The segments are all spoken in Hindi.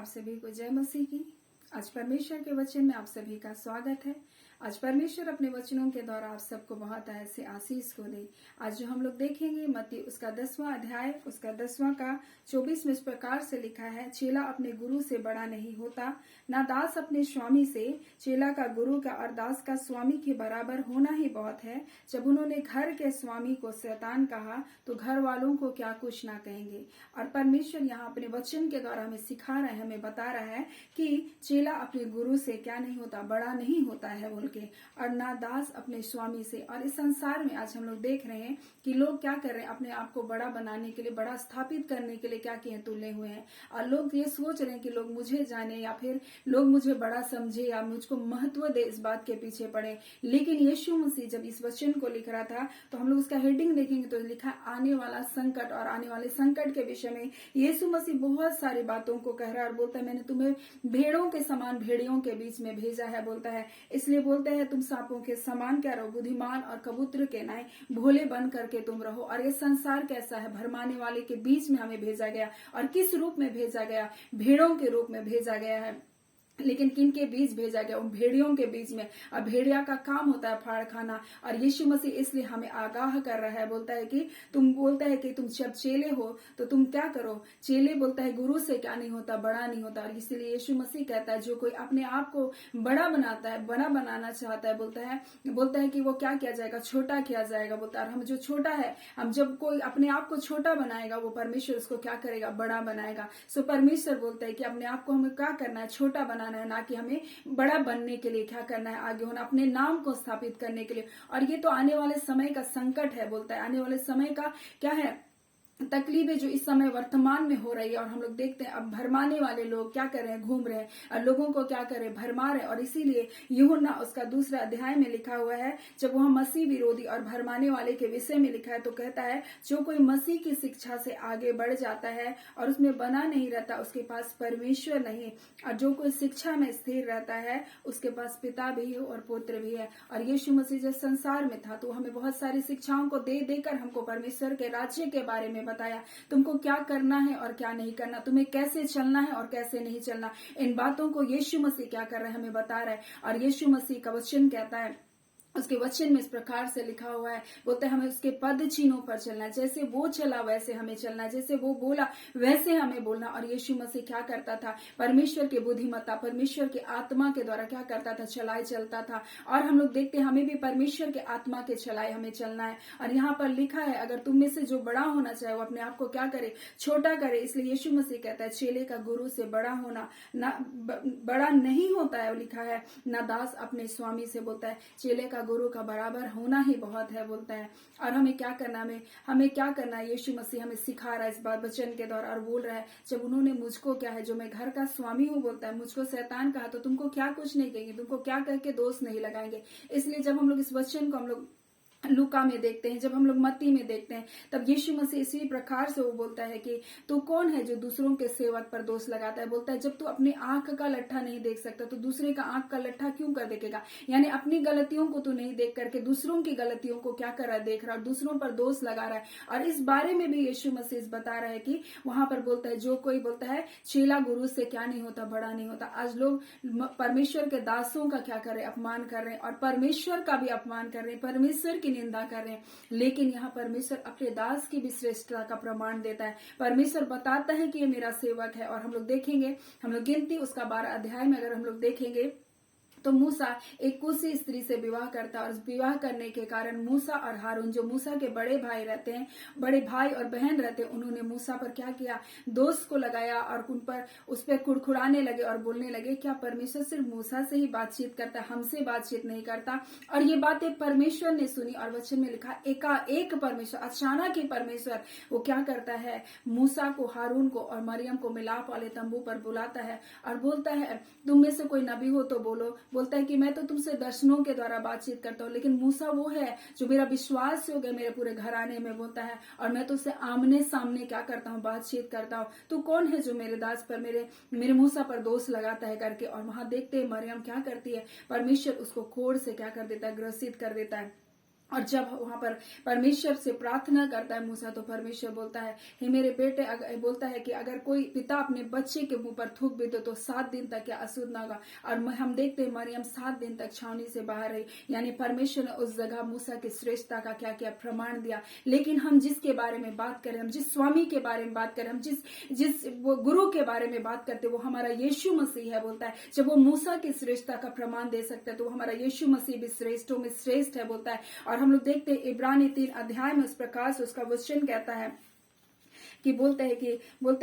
आप सभी को जय मसीह की। आज परमेश्वर के वचन में आप सभी का स्वागत है। आज परमेश्वर अपने वचनों के द्वारा आप सबको बहुत ऐसे आशीष को दे। आज जो हम लोग देखेंगे मत्ती उसका 10वां अध्याय उसका 10वां का 24 में इस प्रकार से लिखा है, चेला अपने गुरु से बड़ा नहीं होता, ना दास अपने स्वामी से। चेला का गुरु का और दास का स्वामी के बराबर होना ही बहुत है। जब उन्होंने घर के स्वामी को शैतान कहा तो घर वालों को क्या कुछ ना कहेंगे। और परमेश्वर यहाँ अपने वचन के द्वारा हमें सिखा रहा है, हमें बता रहा है कि चेला अपने गुरु से क्या नहीं होता, बड़ा नहीं होता है बोल के, और ना दास अपने स्वामी से। और इस संसार में आज हम लोग देख रहे हैं कि लोग क्या कर रहे हैं, अपने आप को बड़ा बनाने के लिए, बड़ा स्थापित करने के लिए क्या किए, तुले हुए हैं। और लोग ये सोच रहे हैं कि लोग मुझे जाने या फिर लोग मुझे बड़ा समझे या मुझको महत्व दे, इस बात के पीछे पड़े। लेकिन यीशु मसीह जब इस वचन को लिख रहा था तो हम लोग उसका हेडिंग देखेंगे तो लिखा आने वाला संकट। और आने वाले संकट के विषय में यीशु मसीह बहुत सारी बातों को कह रहा है और बोलता है, मैंने तुम्हें भेड़ों के समान भेड़ियों के बीच में भेजा है बोलता है। इसलिए बोलते हैं तुम सांपों के समान क्या रहो, बुद्धिमान और कबूतर के नाय भोले बन करके तुम रहो। और ये संसार कैसा है, भरमाने वाले के बीच में हमें भेजा गया। और किस रूप में भेजा गया, भेड़ों के रूप में भेजा गया है। लेकिन किन के बीच भेजा गया, उन भेड़ियों के बीच में। और भेड़िया का काम होता है फाड़ खाना। और यीशु मसीह इसलिए हमें आगाह कर रहा है, बोलता है कि तुम जब चेले हो तो तुम क्या करो। चेले बोलता है गुरु से क्या नहीं होता, बड़ा नहीं होता। और इसीलिए यीशु मसीह कहता है जो कोई अपने आप को बड़ा बनाता है, बड़ा बनाना चाहता है, बोलता है कि वो क्या किया जाएगा, छोटा किया जाएगा बोलता है। और हम जो छोटा है, हम जब कोई अपने आप को छोटा बनाएगा वो परमेश्वर उसको क्या करेगा, बड़ा बनाएगा। सो परमेश्वर बोलता है कि अपने आप को हमें क्या करना है, छोटा बनाना है, ना कि हमें बड़ा बनने के लिए क्या करना है, आगे होना, अपने नाम को स्थापित करने के लिए। और ये तो आने वाले समय का संकट है बोलता है, आने वाले समय का क्या है, तकलीफें जो इस समय वर्तमान में हो रही है। और हम लोग देखते हैं अब भरमाने वाले लोग क्या कर रहे हैं, घूम रहे हैं और लोगों को क्या कर रहे हैं, भरमा रहे हैं। और इसीलिए यूहन्ना उसका 2 अध्याय में लिखा हुआ है, जब वह मसीह विरोधी और भरमाने वाले के विषय में लिखा है तो कहता है जो कोई मसीह की शिक्षा से आगे बढ़ जाता है और उसमें बना नहीं रहता उसके पास परमेश्वर नहीं। और जो कोई शिक्षा में स्थिर रहता है उसके पास पिता भी है और पुत्र भी है। और यीशु मसीह जब संसार में था तो हमें बहुत सारी शिक्षाओं को दे देकर हमको परमेश्वर के राज्य के बारे में बताया, तुमको क्या करना है और क्या नहीं करना, तुम्हें कैसे चलना है और कैसे नहीं चलना। इन बातों को यीशु मसीह क्या कर रहा है, हमें बता रहा है। और यीशु मसीह का वचन कहता है, उसके वचन में इस प्रकार से लिखा हुआ है, बोलते हैं हमें उसके पद चिन्हों पर चलना है, जैसे वो चला वैसे हमें चलना है, जैसे वो बोला वैसे हमें बोलना। और यीशु मसीह क्या करता था, परमेश्वर की बुद्धिमत्ता, परमेश्वर की आत्मा के द्वारा क्या करता था, चलाए चलता था। और हम लोग देखते हैं हमें भी परमेश्वर के आत्मा के चलाए हमें चलना है। और यहाँ पर लिखा है अगर तुम में से जो बड़ा होना चाहे वो अपने आप को क्या करे, छोटा करे। इसलिए यीशु मसीह कहता है चेले का गुरु से बड़ा होना ना बड़ा नहीं होता है, लिखा है ना दास अपने स्वामी से। बोलता है चेले का गुरु का बराबर होना ही बहुत है बोलता है। और हमें क्या करना है, हमें क्या करना है, यीशु मसीह हमें सिखा रहा है इस बात वचन के द्वारा। और बोल रहा है जब उन्होंने मुझको क्या है, जो मैं घर का स्वामी हूँ बोलता है, मुझको शैतान कहा तो तुमको क्या कुछ नहीं कहेंगे, तुमको क्या करके दोष नहीं लगाएंगे। इसलिए जब हम लोग इस वचन को हम लोग लूका में देखते हैं, जब हम लोग मत्ती में देखते हैं, तब यीशु मसीह इसी प्रकार से वो बोलता है कि तू कौन है जो दूसरों के सेवक पर दोष लगाता है। बोलता है जब तू अपने आंख का लट्ठा नहीं देख सकता तो दूसरे का आंख का लट्ठा क्यों कर देखेगा। यानी अपनी गलतियों को तू नहीं देख करके दूसरों की गलतियों को क्या कर रहा है, देख रहा है, दूसरों पर दोष लगा रहा है। और इस बारे में भी यीशु मसीह बता रहा है कि वहां पर बोलता है जो कोई बोलता है चेला गुरु से क्या नहीं होता, बड़ा नहीं होता। आज लोग परमेश्वर के दासों का क्या कर रहे हैं, अपमान कर रहे हैं, और परमेश्वर का भी अपमान कर रहे हैं, परमेश्वर की निंदा कर रहे हैं। लेकिन यहाँ परमेश्वर अपने दास की भी श्रेष्ठता का प्रमाण देता है। परमेश्वर बताता है कि ये मेरा सेवक है। और हम लोग देखेंगे, हम लोग गिनती उसका 12 अध्याय में अगर हम लोग देखेंगे तो मूसा एक कुशी स्त्री से विवाह करता है। और विवाह करने के कारण मूसा और हारून जो मूसा के बड़े भाई रहते हैं, बड़े भाई और बहन रहते हैं, उन्होंने मूसा पर क्या किया, दोष को लगाया और उन पर उस पर कुड़कुड़ाने लगे और बोलने लगे क्या परमेश्वर सिर्फ मूसा से ही बातचीत करता है, हमसे बातचीत नहीं करता। और ये बातें परमेश्वर ने सुनी और वचन में लिखा एकाएक परमेश्वर, अचानक ही परमेश्वर वो क्या करता है, मूसा को, हारून को और मरियम को मिलाप वाले तंबू पर बुलाता है और बोलता है तुम में से कोई नबी हो तो बोलो। बोलता है कि मैं तो तुमसे दर्शनों के द्वारा बातचीत करता हूँ, लेकिन मूसा वो है जो मेरा विश्वास हो गया मेरे पूरे घराने में बोलता है, और मैं तो उससे आमने सामने क्या करता हूँ, बातचीत करता हूँ। तो कौन है जो मेरे दास पर, मेरे मूसा पर दोष लगाता है करके। और वहां देखते हैं मरियम क्या करती है, परमेश्वर उसको कोढ़ से क्या कर देता है, ग्रसित कर देता है। और जब वहां पर परमेश्वर से प्रार्थना करता है मूसा, तो परमेश्वर बोलता है, हे मेरे बेटे, बोलता है कि अगर कोई पिता अपने बच्चे के मुंह पर थूक भी दे तो 7 दिन तक क्या अशुद्ध ना होगा। और हम देखते हैं मरियम 7 दिन तक छावनी से बाहर रही, यानी परमेश्वर ने उस जगह मूसा की श्रेष्ठता का क्या क्या प्रमाण दिया। लेकिन हम जिसके बारे में बात करें, हम जिस स्वामी के बारे में बात करें, हम जिस वो गुरु के बारे में बात करते, वो हमारा यीशु मसीह है। बोलता है जब वो मूसा की श्रेष्ठता का प्रमाण दे सकता है, तो हमारा यीशु मसीह भी श्रेष्ठों में श्रेष्ठ है, बोलता है। और हम लोग देखते हैं इब्रानी 3 अध्याय में उस प्रकार से उसका वचन कहता है कि बोलता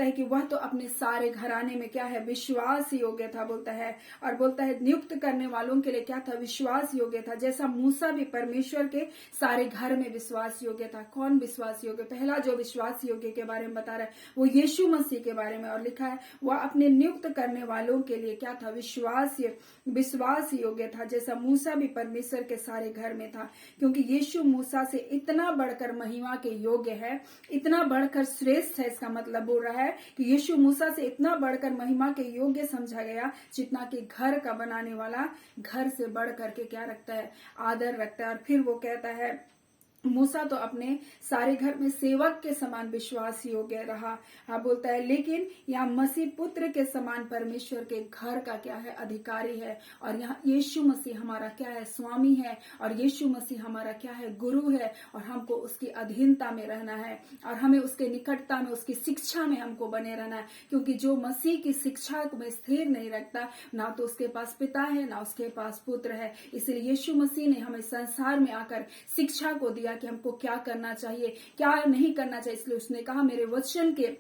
है कि वह तो अपने सारे घराने में क्या है, विश्वास योग्य था, बोलता है। और बोलता है नियुक्त करने वालों के लिए क्या था, विश्वास योग्य था, जैसा मूसा भी परमेश्वर के सारे घर में विश्वास योग्य था। कौन विश्वास योग्य? पहला जो विश्वास योग्य के बारे में बता रहा है वो यीशु मसीह के बारे में, और लिखा है वह अपने नियुक्त करने वालों के लिए क्या था, विश्वास योग्य था, जैसा मूसा भी परमेश्वर के सारे घर में था। क्योंकि यीशु मूसा से इतना बढ़कर महिमा के योग्य है, इतना बढ़कर श्रेष्ठ है। इसका मतलब बोल रहा है कि यीशु मूसा से इतना बढ़कर महिमा के योग्य समझा गया, जितना कि घर का बनाने वाला घर से बढ़ करके क्या रखता है, आदर रखता है। और फिर वो कहता है मूसा तो अपने सारे घर में सेवक के समान विश्वास योग्य रहा। हाँ, बोलता है लेकिन यहाँ मसीह पुत्र के समान परमेश्वर के घर का क्या है, अधिकारी है। और यहाँ यीशु मसीह हमारा क्या है, स्वामी है। और यीशु मसीह हमारा क्या है, गुरु है। और हमको उसकी अधीनता में रहना है, और हमें उसके निकटता में, उसकी शिक्षा में हमको बने रहना है। क्योंकि जो मसीह की शिक्षा में स्थिर नहीं रखता, ना तो उसके पास पिता है, ना उसके पास पुत्र है। इसलिए यीशु मसीह ने हमें संसार में आकर शिक्षा को दिया कि हमको क्या करना चाहिए, क्या नहीं करना चाहिए। इसलिए उसने कहा मेरे वचन के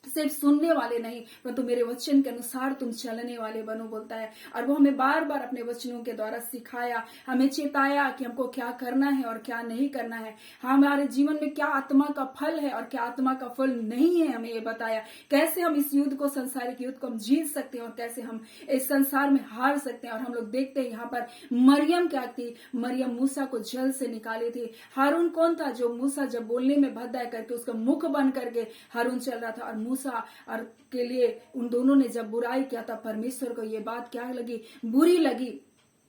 सिर्फ सुनने वाले नहीं, परंतु मेरे वचन के अनुसार तुम चलने वाले बनो, बोलता है। और वो हमें बार बार अपने वचनों के द्वारा सिखाया, हमें चेताया कि हमको क्या करना है और क्या नहीं करना है, हमारे जीवन में क्या आत्मा का फल है और क्या आत्मा का फल नहीं है, हमें ये बताया। कैसे हम इस युद्ध को, संसारिक युद्ध को हम जीत सकते हैं और कैसे हम इस संसार में हार सकते हैं। और हम लोग देखते हैं यहाँ पर मरियम क्या थी, मरियम मूसा को जल से निकाली थी। हारून कौन था, जो मूसा जब बोलने में भद्दा करके उसका मुख बंद करके हारून चल रहा था। और मूसा और के लिए उन दोनों ने जब बुराई किया था, परमेश्वर को ये बात क्या लगी, बुरी लगी।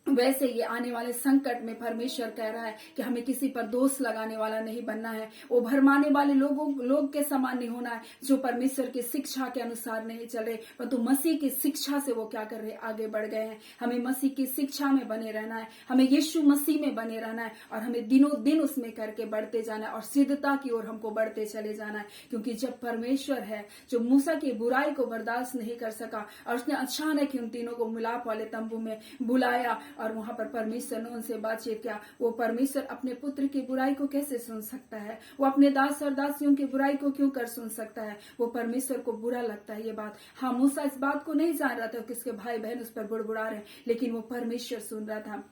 वैसे ये आने वाले संकट में परमेश्वर कह रहा है कि हमें किसी पर दोष लगाने वाला नहीं बनना है, वो भरमाने वाले लोग के समान नहीं होना है, जो परमेश्वर की शिक्षा के अनुसार नहीं चल रहे, परंतु मसीह की शिक्षा से वो क्या कर रहे, आगे बढ़ गए हैं। हमें मसीह की शिक्षा में बने रहना है, हमें यीशु मसीह में बने रहना है, और हमें दिनों दिन उसमें करके बढ़ते जाना है और सिद्धता की ओर हमको बढ़ते चले जाना है। क्योंकि जब परमेश्वर है जो मूसा की बुराई को बर्दाश्त नहीं कर सका, और उसने अचानक उन तीनों को मिलाप वाले तंबू में बुलाया और वहां पर परमेश्वर ने उनसे बातचीत किया। वो परमेश्वर अपने पुत्र की बुराई को कैसे सुन सकता है, वो अपने दास और दासियों की बुराई को क्यों कर सुन सकता है। वो परमेश्वर को बुरा लगता है ये बात। हाँ, मूसा इस बात को नहीं जान रहा था कि उसके भाई बहन उस पर बुड़बुड़ा रहे, लेकिन वो परमेश्वर सुन रहा था।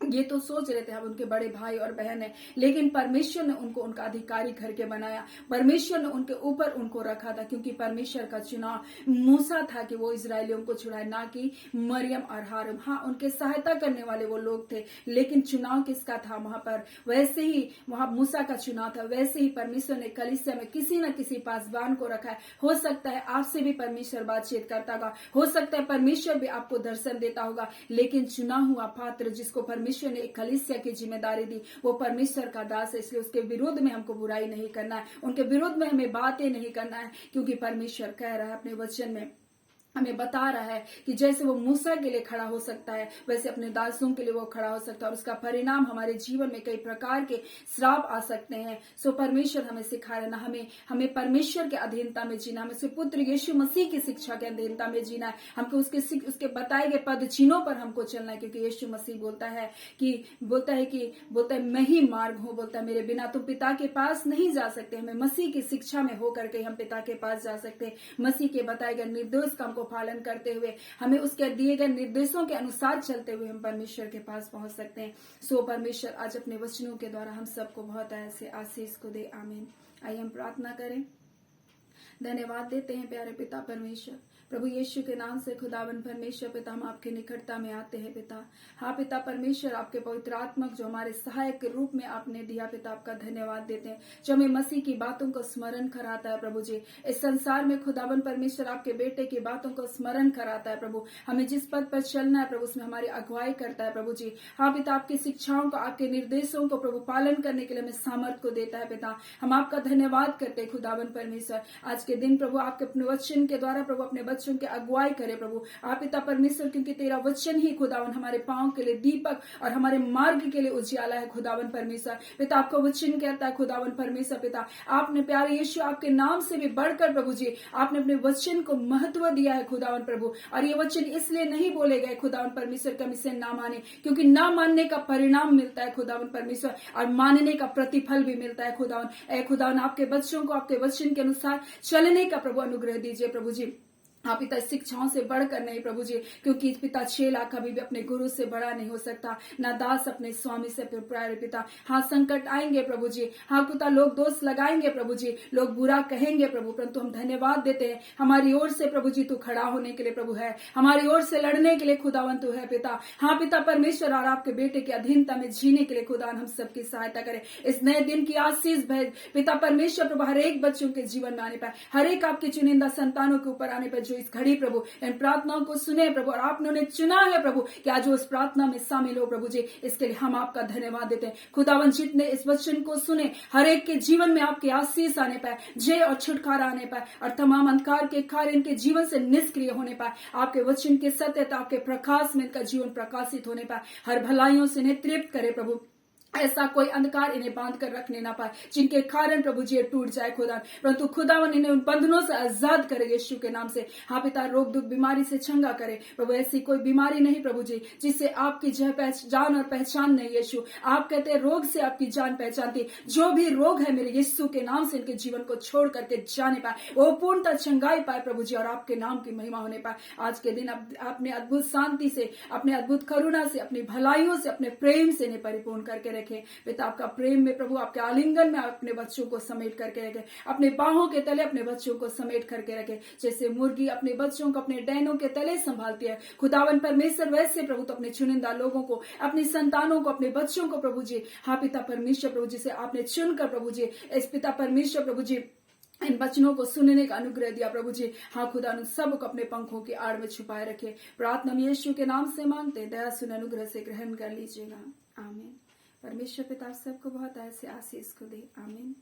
ये तो सोच रहे थे हम उनके बड़े भाई और बहन है, लेकिन परमेश्वर ने उनको उनका अधिकारी करके बनाया, परमेश्वर ने उनके ऊपर उनको रखा था। क्योंकि परमेश्वर का चुनाव मूसा था कि वो इजरायलियों को छुड़ाए, ना कि मरियम और हारून। हाँ, उनके सहायता करने वाले वो लोग थे, लेकिन चुनाव किसका था वहां पर? वैसे ही वहां मूसा का चुनाव था, वैसे ही परमेश्वर ने कलीसिया में किसी न किसी पासवान को रखा है। हो सकता है आपसे भी परमेश्वर बातचीत करता होगा, हो सकता है परमेश्वर भी आपको दर्शन देता होगा, लेकिन चुना हुआ पात्र जिसको परमेश्वर ने एक कलीसिया की जिम्मेदारी दी, वो परमेश्वर का दास है। इसलिए उसके विरोध में हमको बुराई नहीं करना है, उनके विरोध में हमें बातें नहीं करना है। क्योंकि परमेश्वर कह रहा है अपने वचन में, हमें बता रहा है कि जैसे वो मूसा के लिए खड़ा हो सकता है, वैसे अपने दासों के लिए वो खड़ा हो सकता है। और उसका परिणाम हमारे जीवन में कई प्रकार के श्राप आ सकते हैं। सो परमेश्वर हमें सिखा रहे ना, हमें परमेश्वर के अधीनता में जीना, हमें उसके पुत्र यीशु मसीह की शिक्षा के अधीनता में जीना है। हमको उसके बताए गए पद चिन्हों पर हमको चलना है। क्योंकि यीशु मसीह बोलता है मैं ही मार्ग हूँ, बोलता है मेरे बिना तुम पिता के पास नहीं जा सकते। हमें मसीह की शिक्षा में होकर के हम पिता के पास जा सकते हैं। मसीह के बताए गए निर्देश का पालन करते हुए, हमें उसके दिए गए निर्देशों के अनुसार चलते हुए हम परमेश्वर के पास पहुंच सकते हैं। सो परमेश्वर आज अपने वचनों के द्वारा हम सबको बहुत ऐसे आशीष को दे। आमीन। आइए हम प्रार्थना करें। धन्यवाद देते हैं प्यारे पिता परमेश्वर। प्रभु यीशु के नाम से खुदावन परमेश्वर पिता हम आपके निकटता में आते हैं पिता। हाँ पिता परमेश्वर, आपके पवित्र आत्मक जो हमारे सहायक के रूप में आपने दिया पिता, आपका धन्यवाद देते हैं, जो हमें मसीह की बातों को स्मरण कराता है प्रभु जी। इस संसार में खुदावन परमेश्वर आपके बेटे की बातों को स्मरण कराता है प्रभु। हमें जिस पद पर चलना है प्रभु, उसमें हमारी अगुवाई करता है प्रभु जी। हाँ पिता, आपकी शिक्षाओं को, आपके निर्देशों को प्रभु पालन करने के लिए हमें सामर्थ को देता है पिता। हम आपका धन्यवाद करते हैं खुदावन परमेश्वर। आज के दिन प्रभु आपके अपने वचन के द्वारा प्रभु अपने बच्चों की अगुवाई करे प्रभु। आप पिता परमेश्वर, क्योंकि तेरा वचन ही खुदावन हमारे पांव के लिए दीपक और हमारे मार्ग के लिए उजियाला है खुदावन परमेश्वर पिता। आपका वचन कहता है खुदावन परमेश्वर पिता, आपने प्यारे यीशु आपके नाम से भी बढ़कर प्रभु जी आपने अपने वचन को महत्व दिया है खुदावन प्रभु। और ये वचन इसलिए नहीं बोले गए खुदावन परमेश्वर कि हम इसे ना माने, क्योंकि ना मानने का परिणाम मिलता है खुदावन परमेश्वर और मानने का प्रतिफल भी मिलता है खुदावन। ऐ खुदावन, आपके बच्चों को आपके वचन के अनुसार चलने का प्रभु अनुग्रह दीजिए प्रभु जी। हाँ पिता, शिक्षाओं से बढ़कर नहीं प्रभु जी, क्योंकि पिता चेला कभी भी अपने गुरु से बड़ा नहीं हो सकता, ना दास अपने स्वामी से प्यारे पिता। हाँ, संकट आएंगे प्रभु जी, हाँ पिता, लोग दोष लगाएंगे प्रभु जी, लोग बुरा कहेंगे प्रभु, परंतु हम धन्यवाद देते हैं हमारी ओर से प्रभु जी तू खड़ा होने के लिए प्रभु है, हमारी ओर से लड़ने के लिए खुदावन तू है पिता। हाँ पिता परमेश्वर, और आपके बेटे की अधीनता में जीने के लिए खुदावन हम सबकी सहायता करे। इस नए दिन की आशीष भेज पिता परमेश्वर प्रभु, हर एक बच्चों के जीवन में आने पाए, हर एक आपके चुनिंदा संतानों के ऊपर आने पर इस घड़ी प्रभु इन प्रार्थनाओं को सुने प्रभु, और आपने उन्हें चुना है प्रभु कि आज वो इस प्रार्थना में शामिल हो प्रभु जी। इसके लिए हम आपका धन्यवाद देते हैं खुदावन। जितने इस वचन को सुने, हर एक के जीवन में आपकी आशीष आने पाए, जय और छुटकारा आने पाए, और तमाम अंधकार के कार्य इनके जीवन से निष्क्रिय होने पाए। आपके वचन के सत्यता, आपके प्रकाश में इनका जीवन प्रकाशित होने पाए, हर भलाइयों से इन्हें तृप्त करे प्रभु। ऐसा कोई अंधकार इन्हें बांध कर रखने ना पाए जिनके कारण प्रभु जी टूट जाए खुदा, परंतु खुदावन इन्हें उन बंधनों से आजाद करे यीशु के नाम से। हाँ पिता, रोग दुख बीमारी से चंगा करे प्रभु। ऐसी कोई बीमारी नहीं प्रभु जी जिससे आपकी जान और पहचान नहीं यीशु। आप कहते हैं रोग से आपकी जान पहचानती, जो भी रोग है मेरे यीशु के नाम से इनके जीवन को छोड़ करके जाने पाए, वो पूर्णतः चंगाई पाए प्रभु जी, और आपके नाम की महिमा होने पाए। आज के दिन आपने अद्भुत शांति से, अपने अद्भुत करुणा से, अपनी भलाइयों से, अपने प्रेम से इन्हें परिपूर्ण करके रखे पिता। आपका प्रेम में प्रभु, आपके आलिंगन में अपने बच्चों को समेट करके रखे, अपने बाहों के तले अपने बच्चों को समेट करके रखे। जैसे मुर्गी अपने बच्चों को अपने डैनों के तले संभालती है खुदावन परमेश्वर, वैसे प्रभु तो अपने चुनिंदा लोगों को, अपनी संतानों को, अपने बच्चों को प्रभु जी, हाँ पिता परमेश्वर प्रभु जिसे आपने चुनकर प्रभु जी, इस पिता परमेश्वर प्रभु जी इन वचनों को सुनने का अनुग्रह दिया प्रभु जी। हाँ खुदा, उन सबको अपने पंखों की आड़ में छुपाए रखे। प्रार्थना में यीशु के नाम से मांगते, दया सुन अनुग्रह से ग्रहण कर लीजिएगा, आमीन। परमेश्वर पिता सबको बहुत ऐसे आशीष को दे, आमीन।